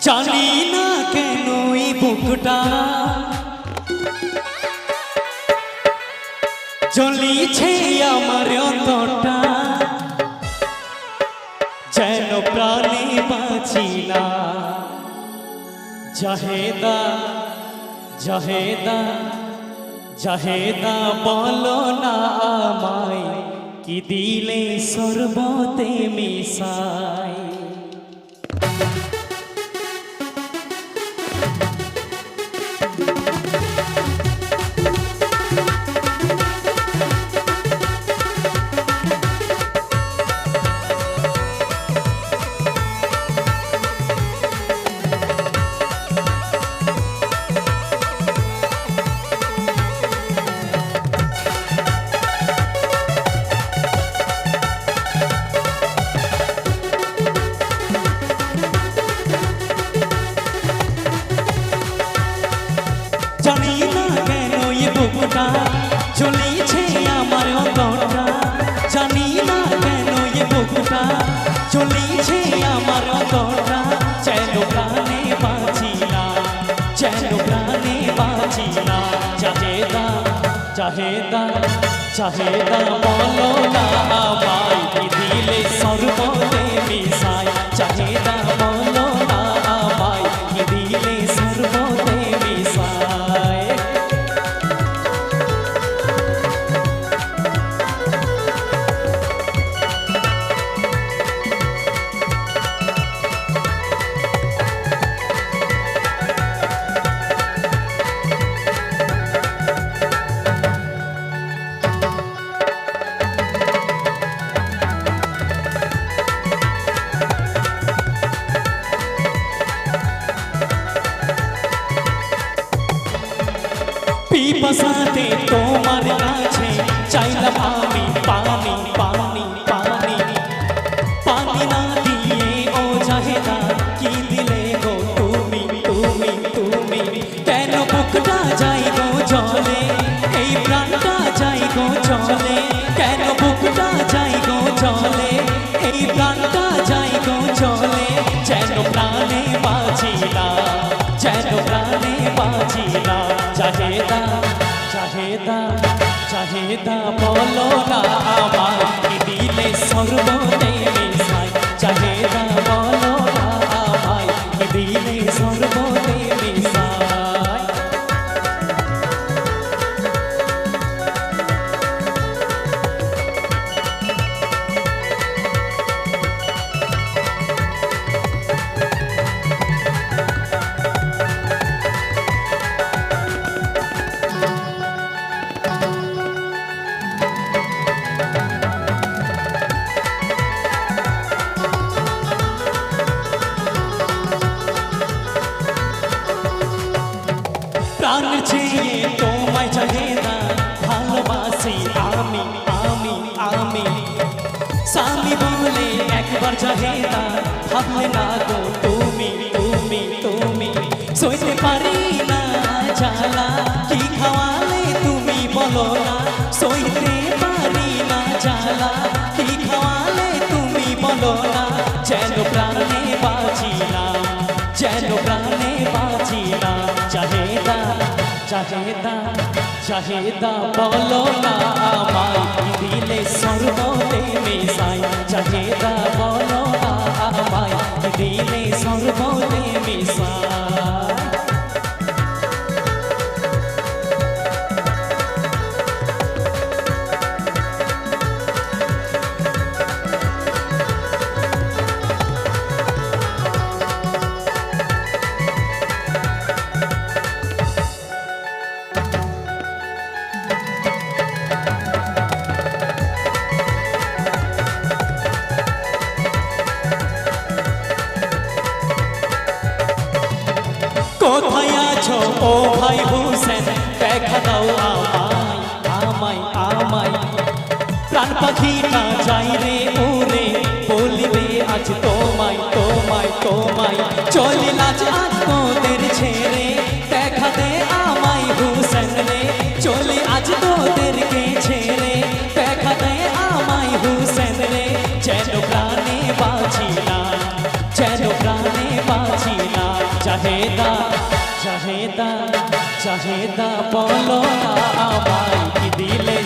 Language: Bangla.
জানি না কেন এই বুকটা জ্বলিছে আমার অন্তরটা, যেন প্রাণে বাঁচি না। জাহেদা জাহেদা জাহেদা বলো না আমায়, কি দিলে সর্বতে মিশাই। জানি না কেন এ বুকটা জ্বলিছে আমার অন্তরটা, জানি না কেন এ বুকটা জ্বলিছে আমার অন্তরটা, যেন প্রাণে বাঁচি না, যেন প্রাণে বাঁচি না। জাহেদা জাহেদা জাহেদা বলো না আমায়, কি দিলে সর্বতে মিশাই। জাহেদা বলো না আমায়, কি দিলে সর্বতে মিশাই। পিপাসাতে তোমার কাছে চাইলাম আমি পানি পানি পানি, পানি না দিয়ে ও জাহেদা কি দিলে গো তুমি তুমি তুমি। কেন বুকটা যাই গো জলে, এই প্রাণটা যাই গো জলে, কেন বুকটা যাই গো জলে, এই প্রাণটা যাই গো জলে, যেন প্রাণে বাঁচি না, যেন প্রাণে বাঁচি না। জাহেদা জাহেদা জাহেদা বলো না আমায়, কি দিলে সর্বতে মিশাই। জাহেদা বলো না আমায়, কি দিলে সর্বতে মিশাই। প্রাণ চেয়ে তোমায় জাহেদা ভালোবাসি আমি আমি আমি। স্বামী বলে একবার জাহেদা ভাবলে না গো তুমি তুমি তুমি। সইতে পারি না জ্বালা, কি খাওয়ালে তুমি বলো না। সইতে পারি না জ্বালা, কি খাওয়ালে তুমি বলো না। যেন প্রাণে বাঁচি না, যেন প্রাণে বাঁচি না। জাহেদা জাহেদা জাহেদা বলো না আমায়, কি দিলে সর্বতে মিশাই। জাহেদা বলো না আমায়, কি দিলে সর্বতে মিশাই। কোথায় আছো ও ভাই হোসেন, দেখা দাও আমায় আমায় আমায়। প্রাণ পাখিটা যাই রে উড়ে, বলিবে আজ তোমায় তোমায় তোমায়। চলিল আজ তোদের ছেড়ে, দেখা দে আমায় হোসেন রে। চলি আজ তোদেরকে ছেড়ে, দেখা দে আমায় হোসেন রে। যেন প্রাণে বাঁচি না, যেন প্রাণে বাঁচি না। চাহেদা চাহেদা বলো না আমায় কি দিলে